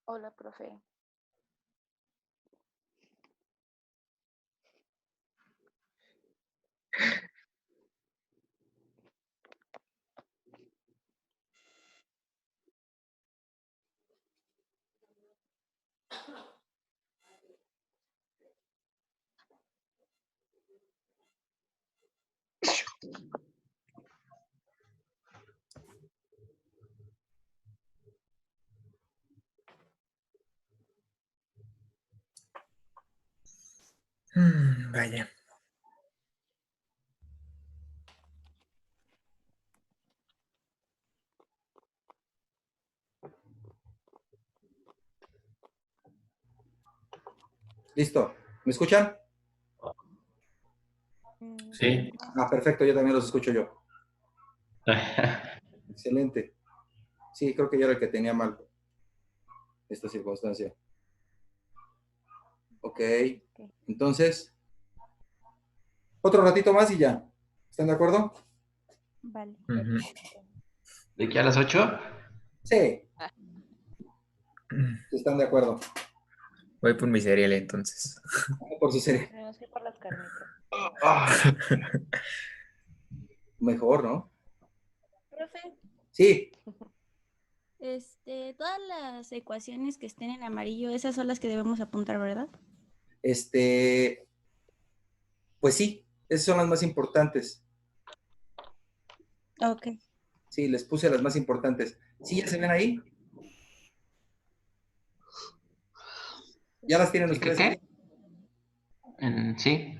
Hola, profe. Vaya. Listo. ¿Me escuchan? Sí. Ah, perfecto, yo también los escucho yo. Excelente. Sí, creo que yo era el que tenía mal esta circunstancia. Ok. Ok. Entonces, otro ratito más y ya. ¿Están de acuerdo? Vale, Ujú. perfecto. ¿De qué a las 8? Sí, Ah, sí están de acuerdo. Voy por mi cereal entonces. Por su serie. tenemos que ir por las carnitas. Mejor, ¿no? Profe, Sí, todas las ecuaciones que estén en amarillo, esas son las que debemos apuntar, ¿verdad? este, pues sí, esas son las más importantes. Ok. Sí, les puse las más importantes. ¿Sí ya se ven ahí? ¿Ya las tienen ¿Sí que ustedes qué? ahí? Sí.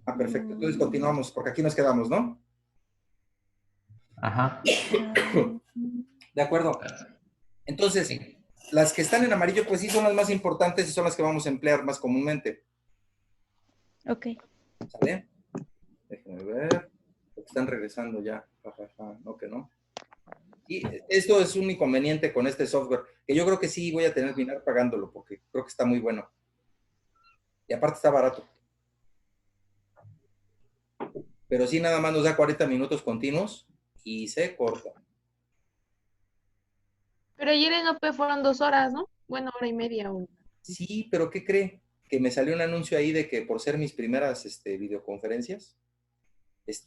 Ah, perfecto. Entonces continuamos, porque aquí nos quedamos, ¿no? Ajá. De acuerdo. Entonces, Sí. las que están en amarillo, pues sí son las más importantes y son las que vamos a emplear más comúnmente. Ok. ¿Sale? Déjenme ver. Porque están regresando ya. Ja, ja, ja. No, que no. Y esto es un inconveniente con este software, que yo creo que sí voy a tener que terminar pagándolo, porque creo que está muy bueno. Y aparte está barato. Pero sí nada más nos da 40 minutos continuos y se corta. Pero ayer en OP fueron 2 horas, ¿no? Bueno, hora y media. Sí, pero ¿qué cree? Que me salió un anuncio ahí de que por ser mis primeras videoconferencias, nos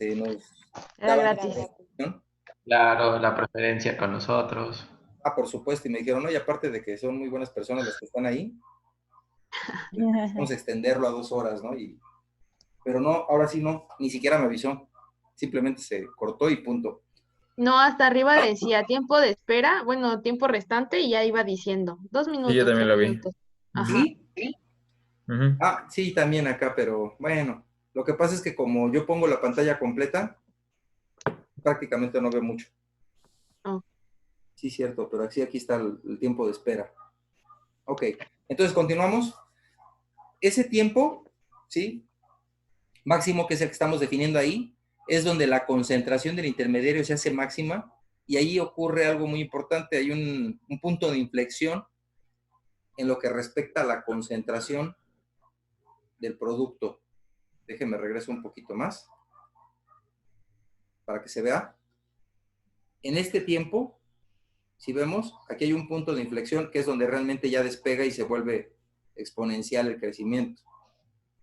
Era daban gratis. una promoción. Claro, la preferencia con nosotros. Ah, por supuesto, y me dijeron, no, y aparte de que son muy buenas personas las que están ahí, vamos a extenderlo a 2 horas, ¿no? Pero no, ahora sí no, ni siquiera me avisó, simplemente se cortó y punto. No, hasta arriba decía tiempo de espera, bueno, tiempo restante y ya iba diciendo 2 Sí, yo minutos, también 3 lo vi. minutos. Ajá. ¿Sí? Ujú. Ah, sí, también acá, pero bueno, lo que pasa es que como yo pongo la pantalla completa, prácticamente no veo mucho. Oh. Sí, cierto, pero aquí está el tiempo de espera. Ok, entonces continuamos. Ese tiempo, ¿sí? Máximo, que es el que estamos definiendo ahí, es donde la concentración del intermediario se hace máxima y ahí ocurre algo muy importante. Hay un punto de inflexión en lo que respecta a la concentración del producto. Déjenme regreso un poquito más para que se vea. En este tiempo, si vemos, aquí hay un punto de inflexión que es donde realmente ya despega y se vuelve exponencial el crecimiento.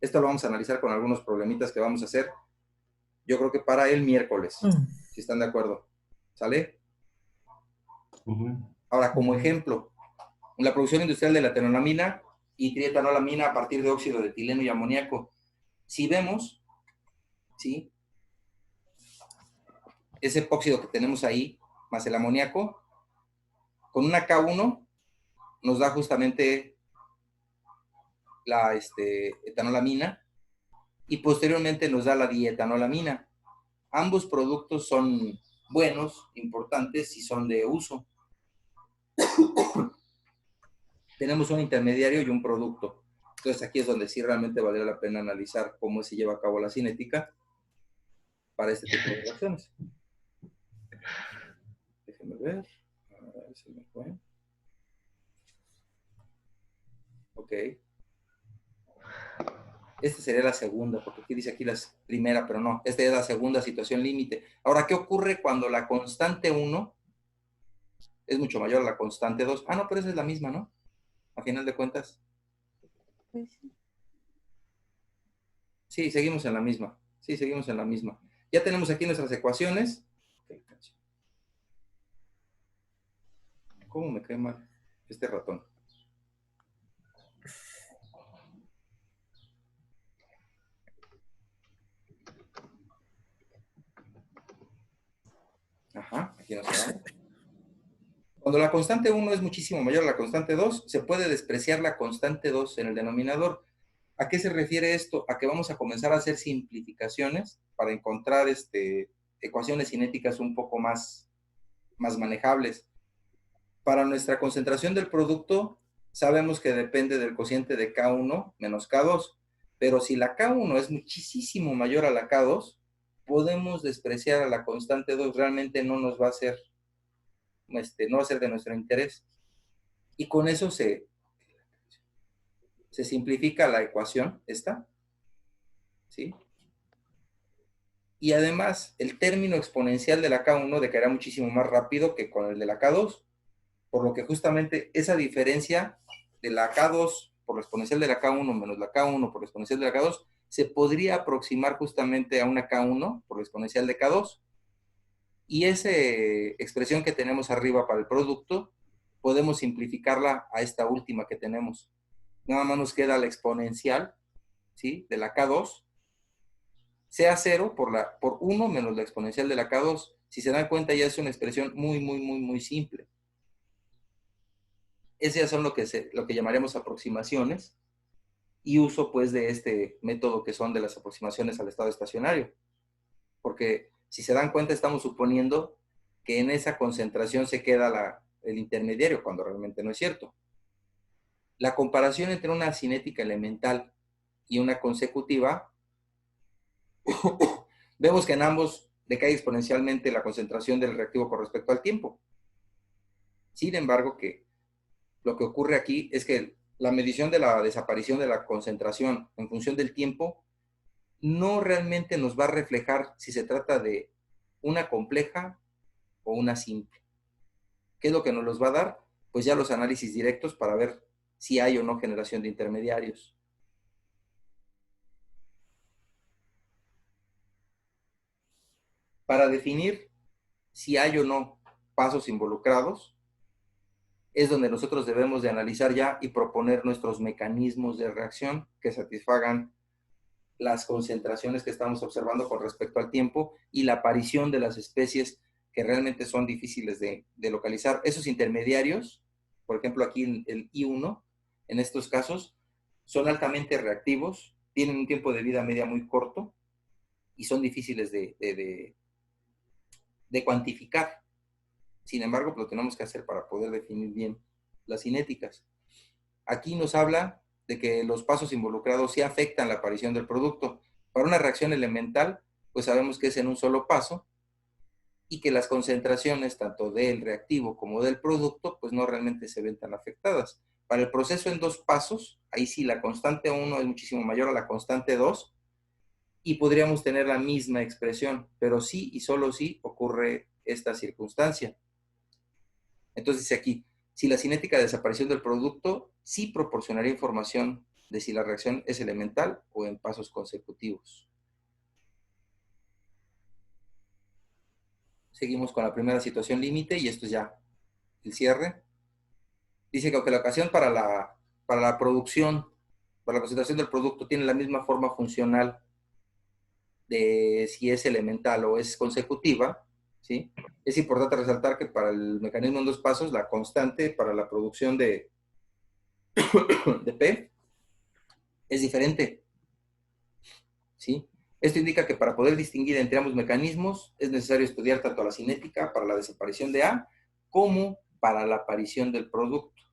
Esto lo vamos a analizar con algunos problemitas que vamos a hacer, yo creo que para el miércoles, si están de acuerdo. ¿Sale? Ahora, como ejemplo, la producción industrial de la etanolamina y trietanolamina a partir de óxido de etileno y amoníaco. Si vemos, ¿sí? Ese epóxido que tenemos ahí, más el amoníaco, con una K1 nos da justamente la etanolamina y posteriormente nos da la dietanolamina. Ambos productos son buenos, importantes y son de uso. Tenemos un intermediario y un producto. Entonces aquí es donde sí realmente vale la pena analizar cómo se lleva a cabo la cinética para este tipo de reacciones. Déjenme ver. A ver, se me fue. Ok. Esta sería la segunda, porque aquí dice aquí la primera, pero no. Esta es la segunda situación límite. Ahora, ¿qué ocurre cuando la constante 1 es mucho mayor a la constante 2? Ah, no, pero esa es la misma, ¿no? a final de cuentas. Pues sí. Sí, seguimos en la misma. Sí, seguimos en la misma. Ya tenemos aquí nuestras ecuaciones. ¿Cómo me cae mal este ratón? Ajá, aquí nos quedamos. Cuando la constante 1 es muchísimo mayor a la constante 2, se puede despreciar la constante 2 en el denominador. ¿A qué se refiere esto? A que vamos a comenzar a hacer simplificaciones para encontrar ecuaciones cinéticas un poco más manejables. Para nuestra concentración del producto, sabemos que depende del cociente de K1 menos K2, pero si la K1 es muchísimo mayor a la K2, podemos despreciar a la constante 2, realmente no nos va a ser, no va a ser de nuestro interés. Y con eso se simplifica la ecuación, esta, ¿sí? Y además, el término exponencial de la K1 decaerá muchísimo más rápido que con el de la K2, por lo que justamente esa diferencia de la K2 por la exponencial de la K1 menos la K1 por la exponencial de la K2 se podría aproximar justamente a una K1 por la exponencial de K2. Y esa expresión que tenemos arriba para el producto, podemos simplificarla a esta última que tenemos. Nada más nos queda la exponencial, ¿sí?, de la K2, sea 0 por 1 menos la exponencial de la K2. Si se dan cuenta, ya es una expresión muy simple. Esas son lo que llamaremos aproximaciones y uso pues de este método que son de las aproximaciones al estado estacionario. Porque si se dan cuenta, estamos suponiendo que en esa concentración se queda el intermediario, cuando realmente no es cierto. La comparación entre una cinética elemental y una consecutiva, vemos que en ambos decae exponencialmente la concentración del reactivo con respecto al tiempo. Sin embargo, lo que ocurre aquí es que la medición de la desaparición de la concentración en función del tiempo no realmente nos va a reflejar si se trata de una compleja o una simple. ¿Qué es lo que nos los va a dar? Pues ya los análisis directos para ver si hay o no generación de intermediarios. Para definir si hay o no pasos involucrados, es donde nosotros debemos de analizar ya y proponer nuestros mecanismos de reacción que satisfagan las concentraciones que estamos observando con respecto al tiempo y la aparición de las especies que realmente son difíciles de localizar. Esos intermediarios, por ejemplo aquí el I1, en estos casos, son altamente reactivos, tienen un tiempo de vida media muy corto y son difíciles de cuantificar. Sin embargo, lo tenemos que hacer para poder definir bien las cinéticas. Aquí nos habla de que los pasos involucrados sí afectan la aparición del producto. Para una reacción elemental, pues sabemos que es en un solo paso y que las concentraciones tanto del reactivo como del producto, pues no realmente se ven tan afectadas. Para el proceso en dos pasos, ahí sí la constante 1 es muchísimo mayor a la constante 2 y podríamos tener la misma expresión, pero sí y solo sí ocurre esta circunstancia. Entonces dice aquí, si la cinética de desaparición del producto sí proporcionaría información de si la reacción es elemental o en pasos consecutivos. Seguimos con la primera situación límite y esto es ya el cierre. Dice que aunque la ocasión para la producción, para la concentración del producto tiene la misma forma funcional de si es elemental o es consecutiva, ¿sí? Es importante resaltar que para el mecanismo en dos pasos, la constante para la producción de P es diferente, ¿sí? Esto indica que para poder distinguir entre ambos mecanismos es necesario estudiar tanto la cinética para la desaparición de A como para la aparición del producto.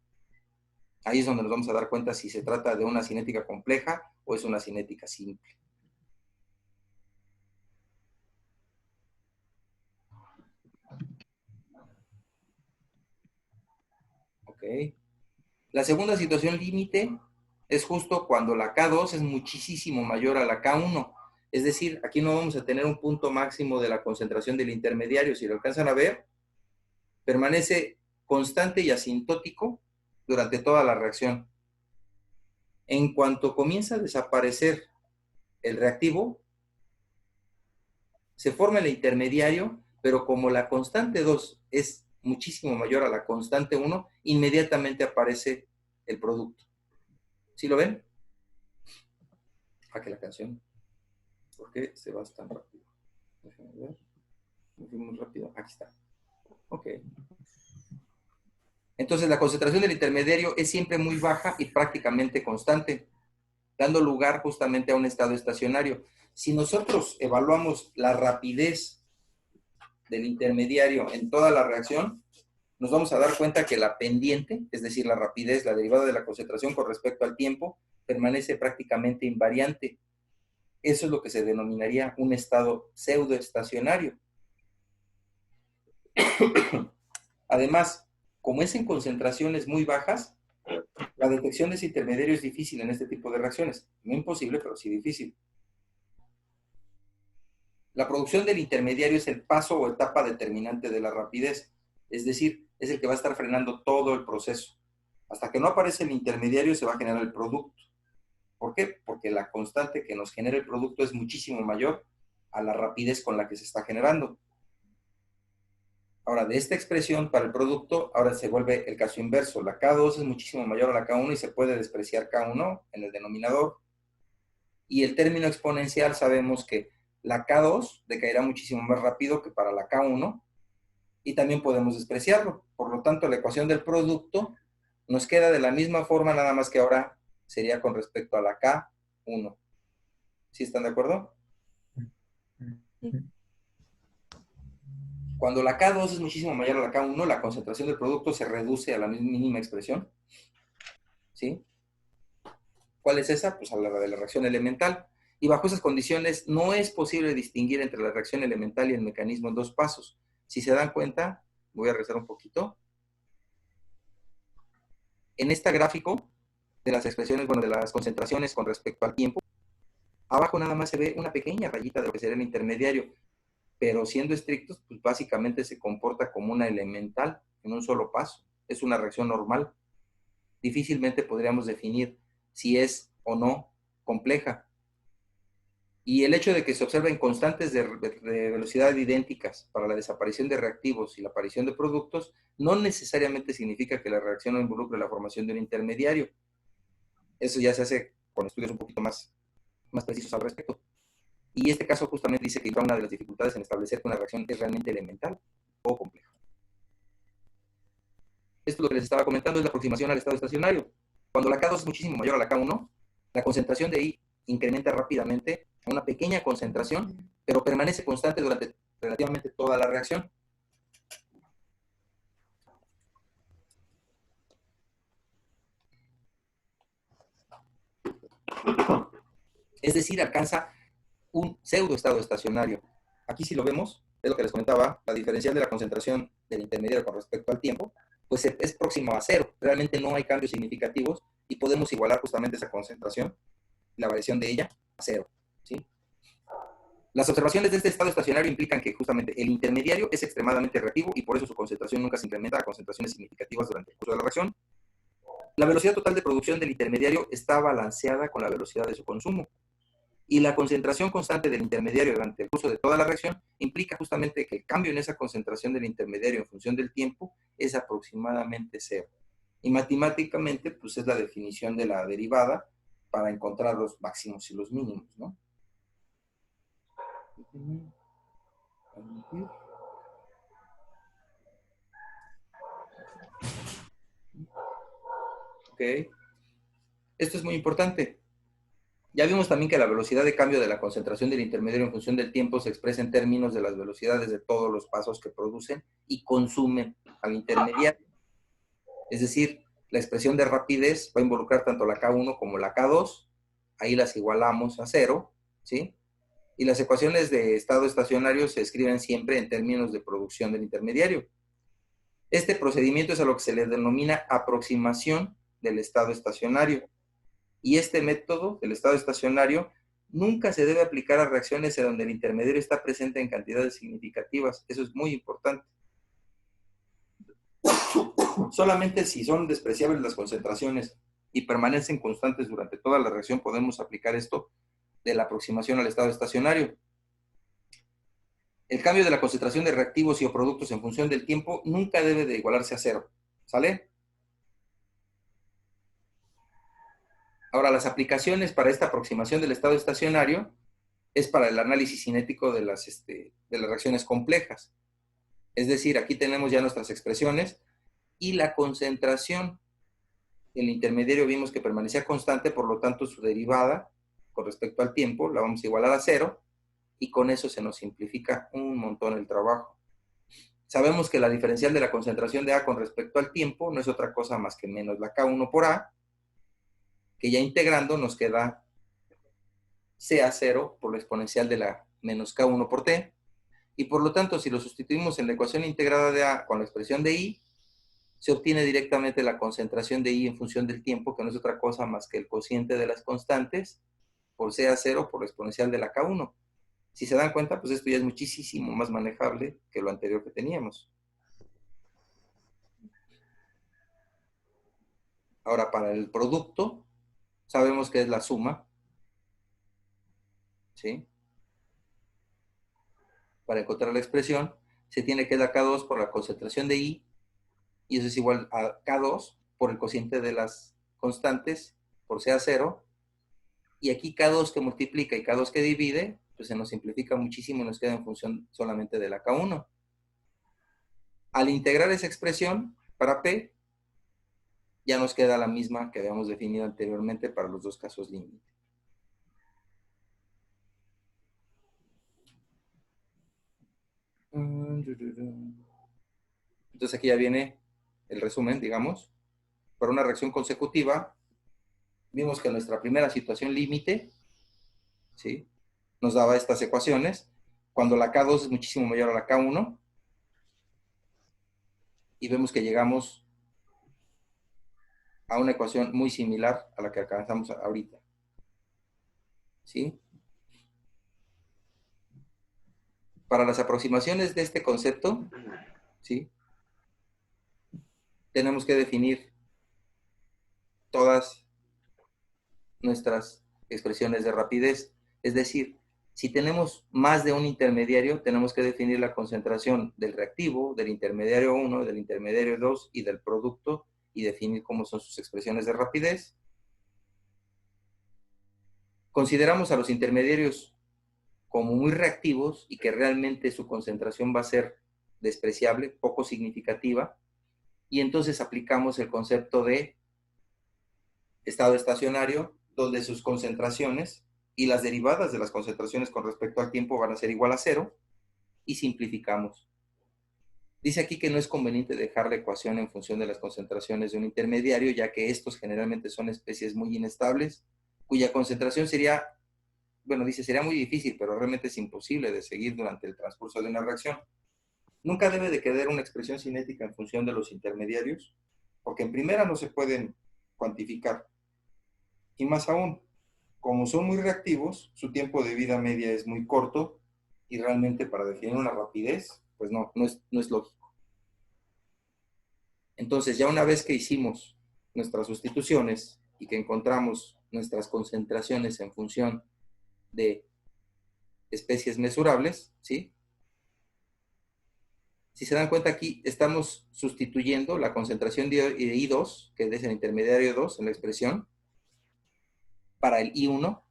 Ahí es donde nos vamos a dar cuenta si se trata de una cinética compleja o es una cinética simple. Ok. La segunda situación límite es justo cuando la K2 es muchísimo mayor a la K1. Es decir, aquí no vamos a tener un punto máximo de la concentración del intermediario. Si lo alcanzan a ver, permanece constante y asintótico durante toda la reacción. En cuanto comienza a desaparecer el reactivo, se forma el intermediario, pero como la constante 2 es muchísimo mayor a la constante 1, inmediatamente aparece el producto. ¿Sí lo ven? Que la canción. ¿Por qué se va tan rápido? Déjenme ver. Me fui muy rápido. Aquí está. Ok. Entonces la concentración del intermediario es siempre muy baja y prácticamente constante, dando lugar justamente a un estado estacionario. Si nosotros evaluamos la rapidez del intermediario en toda la reacción, nos vamos a dar cuenta que la pendiente, es decir, la rapidez, la derivada de la concentración con respecto al tiempo, permanece prácticamente invariante. Eso es lo que se denominaría un estado pseudoestacionario. Además, como es en concentraciones muy bajas, la detección de ese intermediario es difícil en este tipo de reacciones. No imposible, pero sí difícil. La producción del intermediario es el paso o etapa determinante de la rapidez, es decir, es el que va a estar frenando todo el proceso. Hasta que no aparece el intermediario se va a generar el producto. ¿Por qué? Porque la constante que nos genera el producto es muchísimo mayor a la rapidez con la que se está generando. Ahora, de esta expresión para el producto, ahora se vuelve el caso inverso. La K2 es muchísimo mayor a la K1 y se puede despreciar K1 en el denominador. Y el término exponencial sabemos que la K2 decaerá muchísimo más rápido que para la K1 y también podemos despreciarlo. Por lo tanto, la ecuación del producto nos queda de la misma forma, nada más que ahora sería con respecto a la K1. ¿Sí están de acuerdo? Sí. Cuando la K2 es muchísimo mayor a la K1, la concentración del producto se reduce a la mínima expresión. ¿Sí? ¿Cuál es esa? Pues a la de la reacción elemental. Y bajo esas condiciones no es posible distinguir entre la reacción elemental y el mecanismo en dos pasos. Si se dan cuenta, voy a regresar un poquito. En este gráfico de las expresiones, bueno, de las concentraciones con respecto al tiempo, abajo nada más se ve una pequeña rayita de lo que sería el intermediario, pero siendo estrictos, pues básicamente se comporta como una elemental en un solo paso. Es una reacción normal. Difícilmente podríamos definir si es o no compleja. Y el hecho de que se observen constantes de velocidad idénticas para la desaparición de reactivos y la aparición de productos, no necesariamente significa que la reacción no involucre la formación de un intermediario. Eso ya se hace con estudios un poquito más precisos al respecto. Y este caso justamente dice que una de las dificultades en establecer que una reacción es realmente elemental o compleja. Esto lo que les estaba comentando es la aproximación al estado estacionario. Cuando la K2 es muchísimo mayor a la K1, la concentración de I incrementa rápidamente a una pequeña concentración, pero permanece constante durante relativamente toda la reacción. Es decir, alcanza un pseudo estado estacionario. Aquí si lo vemos, es lo que les comentaba, la diferencial de la concentración del intermediario con respecto al tiempo, pues es próximo a cero. Realmente no hay cambios significativos y podemos igualar justamente esa concentración, la variación de ella, a cero. ¿Sí? Las observaciones de este estado estacionario implican que justamente el intermediario es extremadamente reactivo y por eso su concentración nunca se incrementa a concentraciones significativas durante el curso de la reacción. La velocidad total de producción del intermediario está balanceada con la velocidad de su consumo. Y la concentración constante del intermediario durante el curso de toda la reacción implica justamente que el cambio en esa concentración del intermediario en función del tiempo es aproximadamente cero. Y matemáticamente, pues es la definición de la derivada para encontrar los máximos y los mínimos, ¿no? Ok. Esto es muy importante. Ya vimos también que la velocidad de cambio de la concentración del intermediario en función del tiempo se expresa en términos de las velocidades de todos los pasos que producen y consumen al intermediario. Es decir, la expresión de rapidez va a involucrar tanto la K1 como la K2. Ahí las igualamos a cero, ¿sí? Y las ecuaciones de estado estacionario se escriben siempre en términos de producción del intermediario. Este procedimiento es a lo que se le denomina aproximación del estado estacionario. Y este método, el estado estacionario, nunca se debe aplicar a reacciones en donde el intermediario está presente en cantidades significativas. Eso es muy importante. Solamente si son despreciables las concentraciones y permanecen constantes durante toda la reacción, podemos aplicar esto de la aproximación al estado estacionario. El cambio de la concentración de reactivos y o productos en función del tiempo nunca debe de igualarse a cero. ¿Sale? Ahora, las aplicaciones para esta aproximación del estado estacionario es para el análisis cinético de las reacciones complejas. Es decir, aquí tenemos ya nuestras expresiones y la concentración del intermediario vimos que permanecía constante, por lo tanto su derivada con respecto al tiempo la vamos a igualar a cero y con eso se nos simplifica un montón el trabajo. Sabemos que la diferencial de la concentración de A con respecto al tiempo no es otra cosa más que menos la K1 por A, que ya integrando nos queda CA0 por la exponencial de la menos K1 por T, y por lo tanto si lo sustituimos en la ecuación integrada de A con la expresión de I, se obtiene directamente la concentración de I en función del tiempo, que no es otra cosa más que el cociente de las constantes por CA0 por la exponencial de la K1. Si se dan cuenta, pues esto ya es muchísimo más manejable que lo anterior que teníamos. Ahora, para el producto, sabemos que es la suma, ¿sí? Para encontrar la expresión, se tiene que dar K2 por la concentración de I, y eso es igual a K2 por el cociente de las constantes por CA0, y aquí K2 que multiplica y K2 que divide, pues se nos simplifica muchísimo y nos queda en función solamente de la K1. Al integrar esa expresión para P, ya nos queda la misma que habíamos definido anteriormente para los dos casos límite. Entonces aquí ya viene el resumen, digamos. Para una reacción consecutiva, vimos que nuestra primera situación límite, ¿sí?, nos daba estas ecuaciones, cuando la K2 es muchísimo mayor a la K1, y vemos que llegamos a una ecuación muy similar a la que alcanzamos ahorita. ¿Sí? Para las aproximaciones de este concepto, ¿sí?, tenemos que definir todas nuestras expresiones de rapidez. Es decir, si tenemos más de un intermediario, tenemos que definir la concentración del reactivo, del intermediario 1, del intermediario 2 y del producto, y definir cómo son sus expresiones de rapidez. Consideramos a los intermediarios como muy reactivos y que realmente su concentración va a ser despreciable, poco significativa, y entonces aplicamos el concepto de estado estacionario, donde sus concentraciones y las derivadas de las concentraciones con respecto al tiempo van a ser igual a cero, y simplificamos. Dice aquí que no es conveniente dejar la ecuación en función de las concentraciones de un intermediario, ya que estos generalmente son especies muy inestables, cuya concentración sería, bueno, dice, sería muy difícil, pero realmente es imposible de seguir durante el transcurso de una reacción. Nunca debe de quedar una expresión cinética en función de los intermediarios, porque en primera no se pueden cuantificar. Y más aún, como son muy reactivos, su tiempo de vida media es muy corto y realmente para definir una rapidez, pues no es lógico. Entonces, ya una vez que hicimos nuestras sustituciones y que encontramos nuestras concentraciones en función de especies mesurables, ¿sí? Si se dan cuenta aquí, estamos sustituyendo la concentración de I2, que es el intermediario 2 en la expresión, para el I1,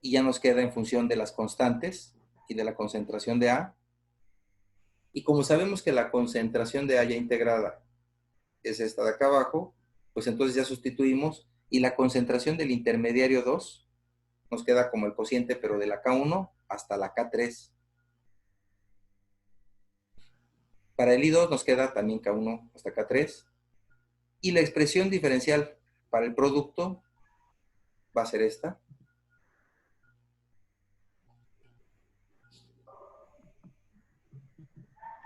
y ya nos queda en función de las constantes y de la concentración de A. Y como sabemos que la concentración de A ya integrada es esta de acá abajo, pues entonces ya sustituimos, y la concentración del intermediario 2 nos queda como el cociente, pero de la K1 hasta la K3. Para el I2 nos queda también K1 hasta K3. Y la expresión diferencial para el producto va a ser esta.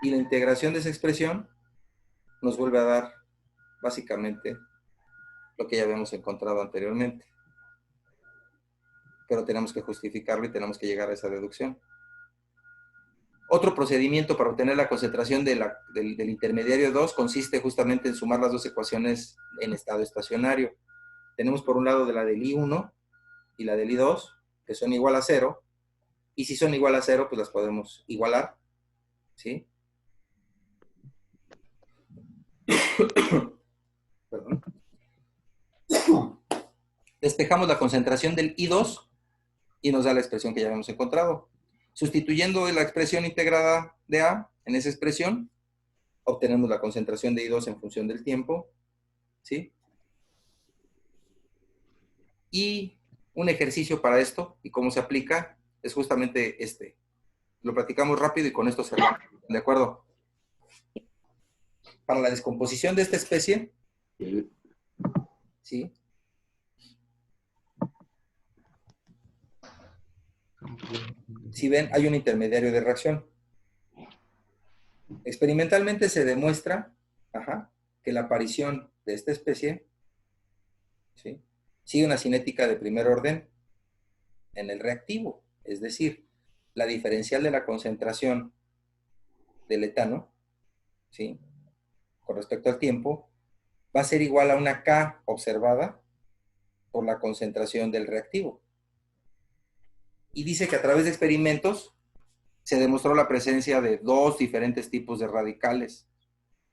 Y la integración de esa expresión nos vuelve a dar básicamente lo que ya habíamos encontrado anteriormente. Pero tenemos que justificarlo y tenemos que llegar a esa deducción. Otro procedimiento para obtener la concentración del intermediario 2 consiste justamente en sumar las dos ecuaciones en estado estacionario. Tenemos por un lado de la del I1 y la del I2, que son igual a 0, y si son igual a 0, pues las podemos igualar, ¿sí? Perdón. Despejamos la concentración del I2 y nos da la expresión que ya habíamos encontrado. Sustituyendo la expresión integrada de A en esa expresión, obtenemos la concentración de I2 en función del tiempo, ¿sí? Y un ejercicio para esto y cómo se aplica es justamente este. Lo platicamos rápido y con esto cerramos, ¿de acuerdo? Para la descomposición de esta especie, ¿sí? Si ven, hay un intermediario de reacción. Experimentalmente se demuestra que la aparición de esta especie, ¿sí?, sigue una cinética de primer orden en el reactivo. Es decir, la diferencial de la concentración del etano, ¿sí?, con respecto al tiempo, va a ser igual a una K observada por la concentración del reactivo. Y dice que a través de experimentos se demostró la presencia de dos diferentes tipos de radicales,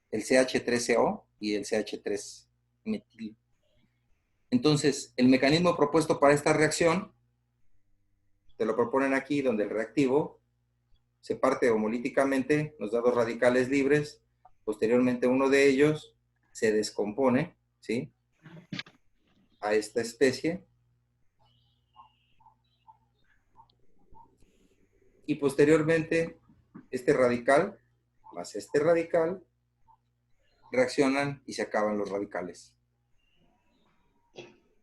el CH3CO y el CH3-metil. Entonces, el mecanismo propuesto para esta reacción, te lo proponen aquí, donde el reactivo se parte homolíticamente, nos da dos radicales libres, posteriormente uno de ellos se descompone, ¿sí?, a esta especie, y posteriormente este radical más este radical reaccionan y se acaban los radicales.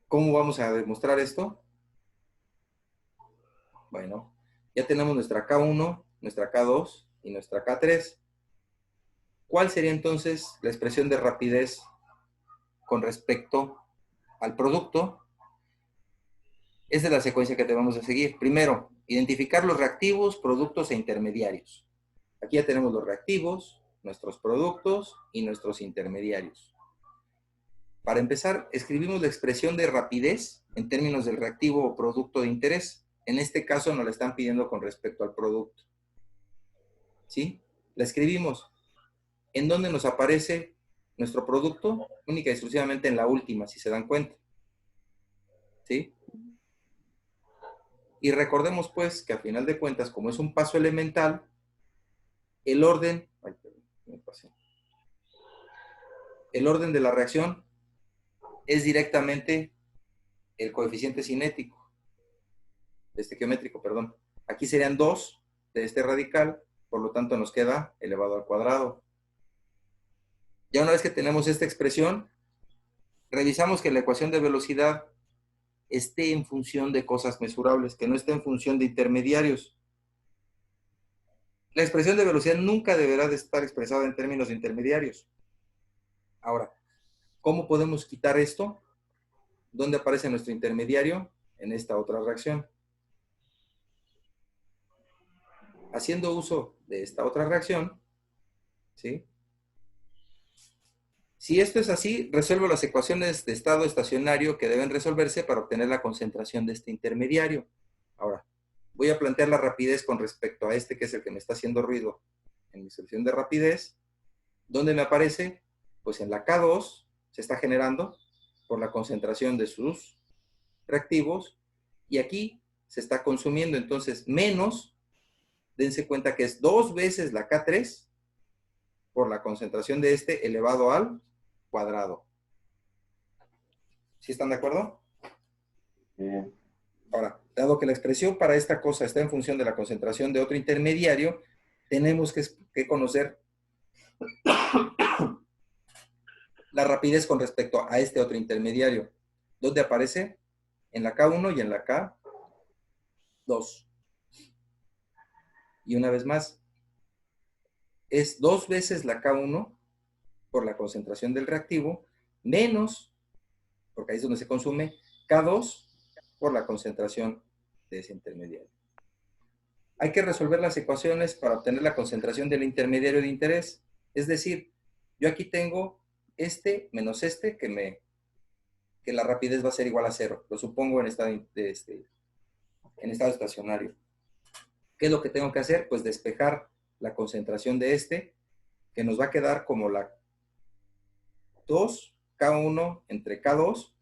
¿Cómo vamos a demostrar esto? Bueno, ya tenemos nuestra K1, nuestra K2 y nuestra K3. ¿Cuál sería entonces la expresión de rapidez con respecto al producto? Esa es la secuencia que debemos de seguir. Primero, identificar los reactivos, productos e intermediarios. Aquí ya tenemos los reactivos, nuestros productos y nuestros intermediarios. Para empezar, escribimos la expresión de rapidez en términos del reactivo o producto de interés. En este caso nos la están pidiendo con respecto al producto, ¿sí? La escribimos. ¿En dónde nos aparece nuestro producto? Única y exclusivamente en la última, si se dan cuenta, ¿sí? Y recordemos pues que a final de cuentas, como es un paso elemental, el orden, el orden de la reacción es directamente el coeficiente cinético, estequiométrico, perdón. Aquí serían 2 de este radical, por lo tanto nos queda elevado al cuadrado. Ya una vez que tenemos esta expresión, revisamos que la ecuación de velocidad esté en función de cosas mesurables, que no esté en función de intermediarios. La expresión de velocidad nunca deberá de estar expresada en términos de intermediarios. Ahora, ¿cómo podemos quitar esto? ¿Dónde aparece nuestro intermediario? En esta otra reacción. Haciendo uso de esta otra reacción, ¿sí? Si esto es así, resuelvo las ecuaciones de estado estacionario que deben resolverse para obtener la concentración de este intermediario. Ahora, voy a plantear la rapidez con respecto a este que es el que me está haciendo ruido en mi solución de rapidez. ¿Dónde me aparece? Pues en la K2 se está generando por la concentración de sus reactivos y aquí se está consumiendo, entonces menos, dense cuenta que es 2 veces la K3 por la concentración de este elevado al cuadrado. ¿Sí están de acuerdo? Bien. Ahora, dado que la expresión para esta cosa está en función de la concentración de otro intermediario, tenemos que conocer la rapidez con respecto a este otro intermediario. ¿Dónde aparece? En la K1 y en la K2. Y una vez más, es 2 veces la K1 por la concentración del reactivo, menos, porque ahí es donde se consume, K2 por la concentración de ese intermediario. Hay que resolver las ecuaciones para obtener la concentración del intermediario de interés. Es decir, yo aquí tengo este menos este que la rapidez va a ser igual a 0. Lo supongo en estado estacionario. ¿Qué es lo que tengo que hacer? Pues despejar la concentración de este, que nos va a quedar como la 2 K1 entre K2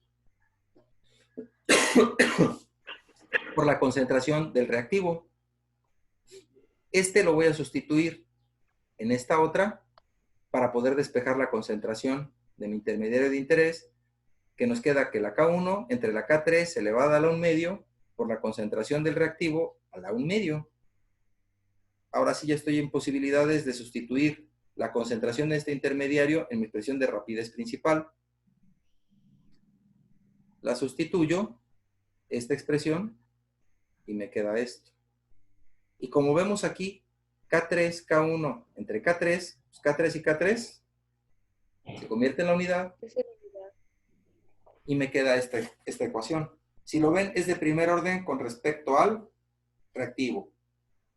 por la concentración del reactivo. Este lo voy a sustituir en esta otra para poder despejar la concentración de mi intermediario de interés, que nos queda que la K1 entre la K3 elevada a la 1 medio por la concentración del reactivo a la 1 medio. Ahora sí ya estoy en posibilidades de sustituir la concentración de este intermediario en mi expresión de rapidez principal. La sustituyo, esta expresión, y me queda esto. Y como vemos aquí, K3, K1 entre K3, pues K3 y K3 se convierte en la unidad y me queda esta ecuación. Si lo ven, es de primer orden con respecto al reactivo.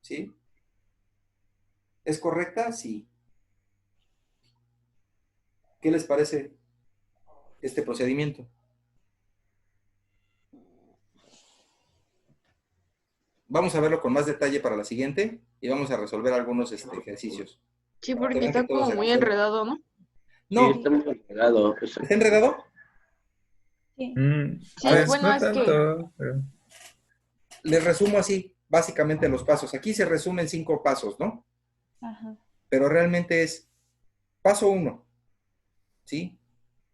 ¿Sí? ¿Es correcta? Sí. ¿Qué les parece este procedimiento? Vamos a verlo con más detalle para la siguiente y vamos a resolver algunos ejercicios. Sí, Para que porque vean que está todo como se muy resuelve. enredado, ¿no? No, Sí, está muy enredado. ¿está enredado? Sí. Sí, A ver, bueno, no es que tanto, pero- Les resumo así, básicamente los pasos. Aquí se resumen 5 pasos, ¿no? Ajá. Pero realmente es paso 1, ¿sí?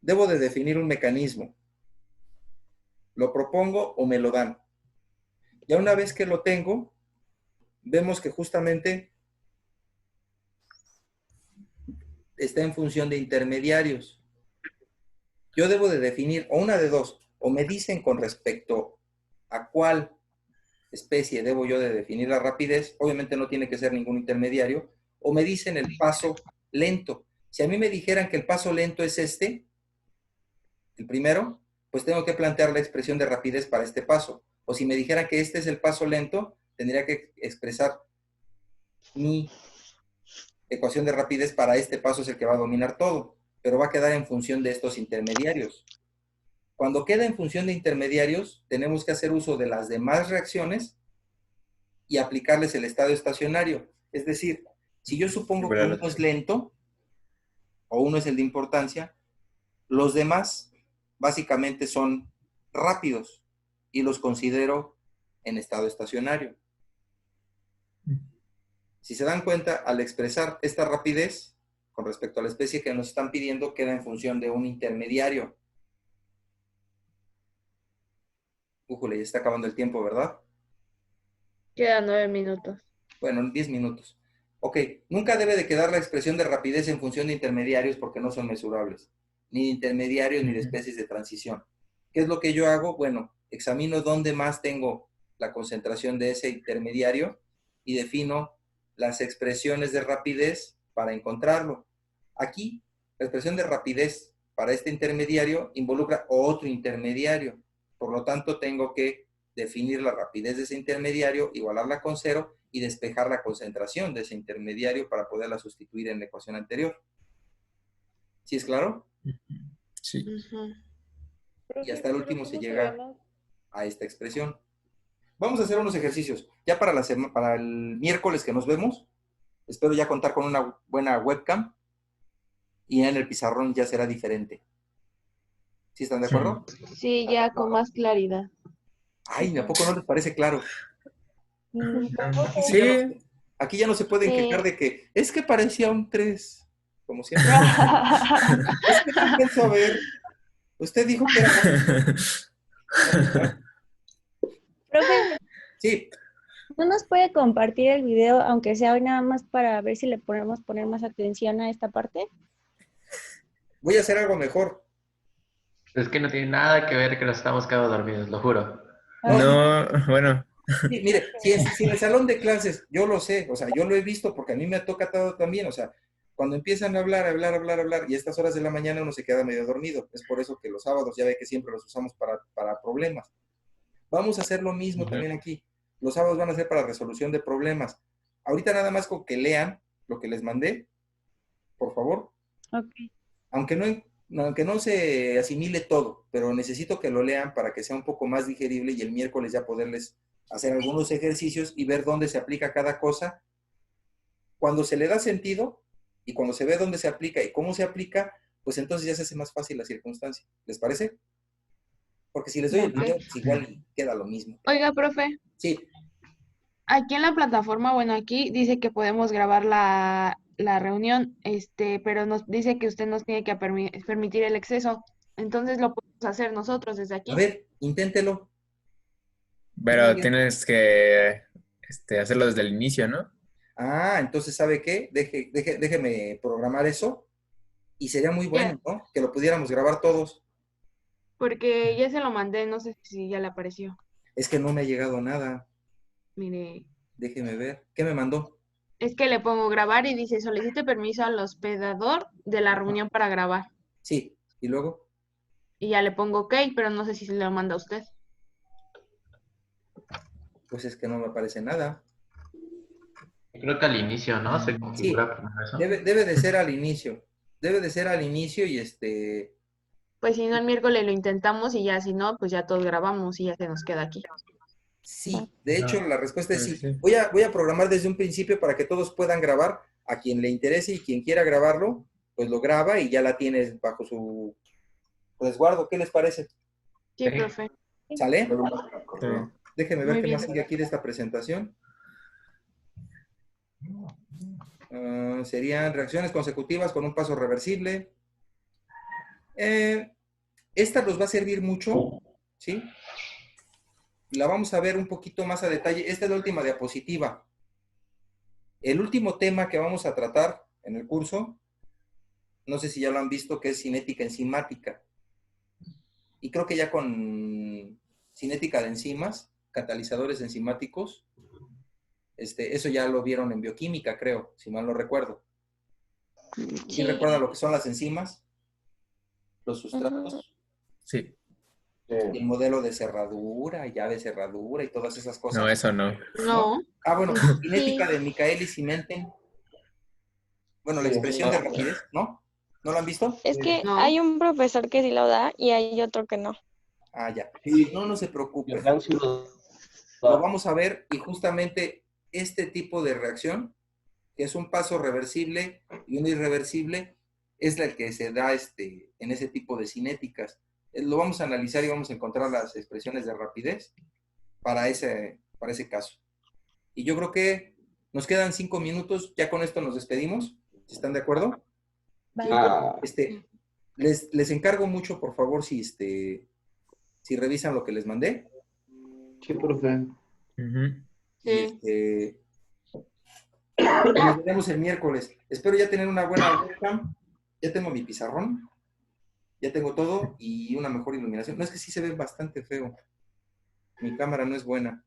Debo de definir un mecanismo. ¿Lo propongo o me lo dan? Ya una vez que lo tengo, vemos que justamente está en función de intermediarios. Yo debo de definir, o una de dos, o me dicen con respecto a cuál especie debo yo de definir la rapidez, obviamente no tiene que ser ningún intermediario, o me dicen el paso lento. Si a mí me dijeran que el paso lento es este, el primero, pues tengo que plantear la expresión de rapidez para este paso. O si me dijeran que este es el paso lento, tendría que expresar mi ecuación de rapidez para este paso, es el que va a dominar todo, pero va a quedar en función de estos intermediarios. Cuando queda en función de intermediarios, tenemos que hacer uso de las demás reacciones y aplicarles el estado estacionario. Es decir, si yo supongo que uno es lento o uno es el de importancia, los demás básicamente son rápidos y los considero en estado estacionario. Si se dan cuenta, al expresar esta rapidez con respecto a la especie que nos están pidiendo, queda en función de un intermediario. Újule, ya está acabando el tiempo, ¿verdad? quedan 9 minutos. Bueno, 10 minutos. Ok, nunca debe de quedar la expresión de rapidez en función de intermediarios porque no son mesurables, ni de intermediarios ni de especies de transición. ¿Qué es lo que yo hago? Bueno, examino dónde más tengo la concentración de ese intermediario y defino las expresiones de rapidez para encontrarlo. Aquí, la expresión de rapidez para este intermediario involucra otro intermediario. Por lo tanto, tengo que definir la rapidez de ese intermediario, igualarla con 0 y despejar la concentración de ese intermediario para poderla sustituir en la ecuación anterior. ¿Sí es claro? Sí. Y hasta el último se llega a esta expresión. Vamos a hacer unos ejercicios. Ya para el miércoles que nos vemos, espero ya contar con una buena webcam y en el pizarrón ya será diferente. ¿Sí están de acuerdo? Sí, ya con más claridad. Ay, ¿a poco no les parece claro? Sí. Aquí ya no se pueden Sí. quejar de que es que parecía un 3, como siempre. Es que no alcanzo a ver. Usted dijo que era... Profe, Sí, ¿no nos puede compartir el video, aunque sea hoy nada más para ver si le podemos poner más atención a esta parte? voy a hacer algo mejor. Es que no tiene nada que ver que nos estamos quedando dormidos, lo juro. No, bueno. Sí, mire, si en el salón de clases, yo lo sé, o sea, yo lo he visto porque a mí me ha tocado también, o sea, cuando empiezan a hablar, y a estas horas de la mañana uno se queda medio dormido. Es por eso que los sábados ya ve que siempre los usamos para problemas. Vamos a hacer lo mismo también aquí. Los sábados van a ser para resolución de problemas. Ahorita nada más con que lean lo que les mandé, por favor. Ok. Aunque no se asimile todo, pero necesito que lo lean para que sea un poco más digerible y el miércoles ya poderles hacer algunos ejercicios y ver dónde se aplica cada cosa. Cuando se le da sentido y cuando se ve dónde se aplica y cómo se aplica, pues entonces ya se hace más fácil la circunstancia. ¿Les parece? Porque si les doy el video, pues igual y queda lo mismo. Oiga, profe, Sí, aquí en la plataforma, bueno, aquí dice que podemos grabar la reunión, pero nos dice que usted nos tiene que permitir el acceso. Entonces lo podemos hacer nosotros desde a aquí. ver, inténtelo. Pero tienes que hacerlo desde el inicio, ¿no? Ah, entonces, ¿sabe qué? Déjeme programar eso y sería muy bueno, ¿no? Que lo pudiéramos grabar todos. Porque ya se lo mandé, no sé si ya le apareció. Es que no me ha llegado nada. Mire, Déjeme ver. ¿Qué me mandó? es que le pongo grabar y dice solicite permiso al hospedador de la reunión para grabar. Sí, y luego. Y ya le pongo ok, pero no sé si se lo manda a usted. Pues es que no me aparece nada. Creo que al inicio, ¿no? Se Sí, configura primero eso. debe de ser al inicio. Debe de ser al inicio y Pues si no, el miércoles lo intentamos y ya si no, pues ya todos grabamos y ya se nos queda aquí. sí. De hecho, la respuesta es sí. Sí. Voy a programar desde un principio para que todos puedan grabar. A quien le interese y quien quiera grabarlo, pues lo graba y ya la tienes bajo su resguardo. ¿Qué les parece? Sí, profe. ¿Sale? Está bien. Déjenme ver Muy qué bien. más sigue aquí de esta presentación. Serían reacciones consecutivas con un paso reversible. Esta nos va a servir mucho, ¿sí? La vamos a ver un poquito más a detalle. Esta es la última diapositiva. El último tema que vamos a tratar en el curso, no sé si ya lo han visto, que es cinética enzimática. Y creo que ya con cinética de enzimas, catalizadores enzimáticos, eso ya lo vieron en bioquímica, creo, si mal no recuerdo. ¿Sí recuerdan lo que son las enzimas? Los sustratos. Sí. El modelo de cerradura, llave de cerradura y todas esas cosas. No, eso no. No. Ah, bueno, cinética de Michaelis y Menten. Bueno, la expresión de rapidez, ¿no? ¿No lo han visto? Es que No. hay un profesor que sí lo da y hay otro que no. Ah, ya. No se preocupe. Johan sí lo Lo da. vamos a ver y justamente este tipo de reacción, que es un paso reversible y uno irreversible, es el que se da en ese tipo de cinéticas. Lo vamos a analizar y vamos a encontrar las expresiones de rapidez para ese caso. Y yo creo que nos quedan 5 minutos, ya con esto nos despedimos, si están de acuerdo. Ah, Les encargo mucho, por favor, si revisan lo que les mandé. sí, profe. Ujú. Sí. Nos veremos el miércoles. Espero ya tener una buena webcam. Ya tengo mi pizarrón. Ya tengo todo y una mejor iluminación. No, es que sí se ve bastante feo. Mi cámara no es buena.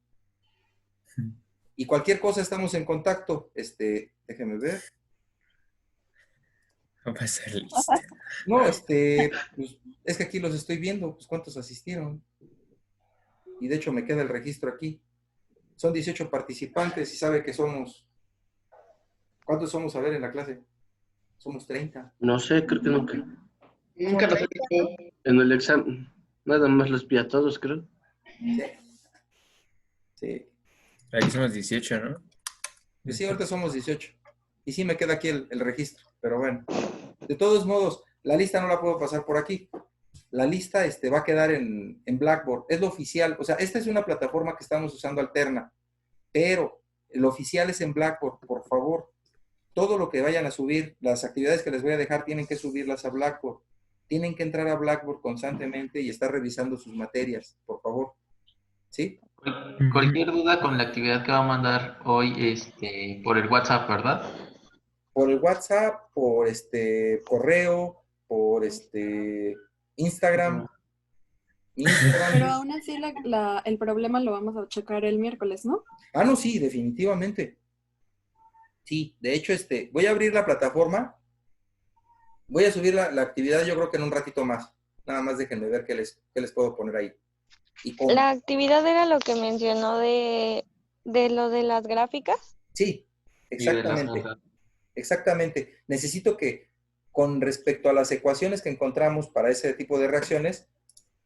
Y cualquier cosa estamos en contacto. Déjeme ver. Va a pasar lista. No, pues, es que aquí los estoy viendo. Pues cuántos asistieron. Y de hecho me queda el registro aquí. Son 18 participantes y sabe que somos... ¿Cuántos somos a ver en la clase? Somos 30. No sé, creo que nunca. Nunca nos dijo. En el examen, nada más los vi a todos, creo. Sí. Sí. Aquí somos 18, ¿no? Pues sí, ahorita somos 18. Y sí me queda aquí el registro, pero bueno. De todos modos, la lista no la puedo pasar por aquí. La lista va a quedar en Blackboard. Es lo oficial. O sea, esta es una plataforma que estamos usando alterna. Pero lo oficial es en Blackboard, por favor. Todo lo que vayan a subir, las actividades que les voy a dejar, tienen que subirlas a Blackboard. Tienen que entrar a Blackboard constantemente y estar revisando sus materias, por favor. ¿Sí? Cualquier duda con la actividad que va a mandar hoy por el WhatsApp, ¿verdad? Por el WhatsApp, por correo, por Instagram. Mi Instagram. Pero aún así el problema lo vamos a checar el miércoles, ¿no? Ah, no, sí, definitivamente. Sí, de hecho, voy a abrir la plataforma. Voy a subir la actividad, yo creo que en un ratito más. Nada más déjenme ver qué les puedo poner ahí. Y cómo. La actividad era lo que mencionó de ¿De lo de las gráficas? Sí, Y de las exactamente. notas. Exactamente. Necesito que con respecto a las ecuaciones que encontramos para ese tipo de reacciones,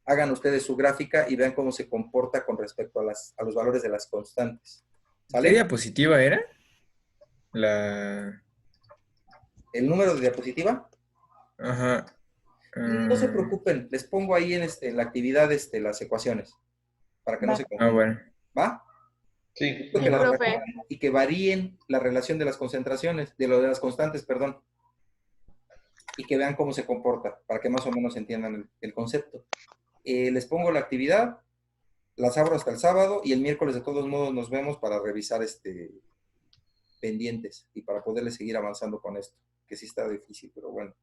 hagan ustedes su gráfica y vean cómo se comporta con respecto a los valores de las constantes. ¿Qué ¿Sale? diapositiva era? La... El número de diapositiva. Ajá. No se preocupen, les pongo ahí en la actividad las ecuaciones para que no Va. se Ah, confundan. bueno. ¿Va? Sí. Necesito que Sí, las profe. recuerden y que varíen la relación de las concentraciones, de lo de las constantes, perdón, y que vean cómo se comporta, para que más o menos entiendan el concepto. Les pongo la actividad, las abro hasta el sábado y el miércoles de todos modos nos vemos para revisar pendientes y para poderles seguir avanzando con esto, que sí está difícil, pero bueno.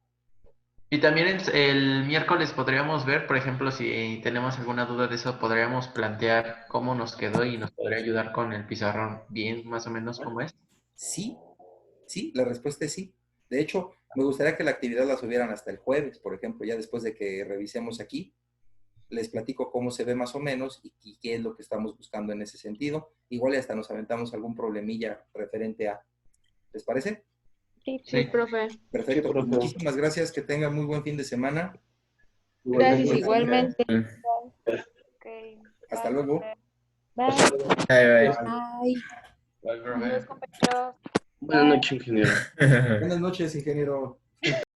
Y también el miércoles podríamos ver, por ejemplo, si tenemos alguna duda de eso, podríamos plantear cómo nos quedó y nos podría ayudar con el pizarrón bien, más o menos cómo es. Sí, sí, la respuesta es sí. De hecho, me gustaría que la actividad la subieran hasta el jueves, por ejemplo, ya después de que revisemos aquí, les platico cómo se ve más o menos y qué es lo que estamos buscando en ese sentido. Igual y hasta nos aventamos algún problemilla referente a. ¿Les parece? Sí, Sí, profe. Perfecto. Sí, Pues profe. muchísimas gracias. Que tengan muy buen fin de semana. Gracias, igualmente. Ok. Hasta Bye, luego. profe. bye. Bye, bye. Ay. Bye, profe. Adiós, compañeros. Buenas noches, ingeniero. Buenas noches, ingeniero.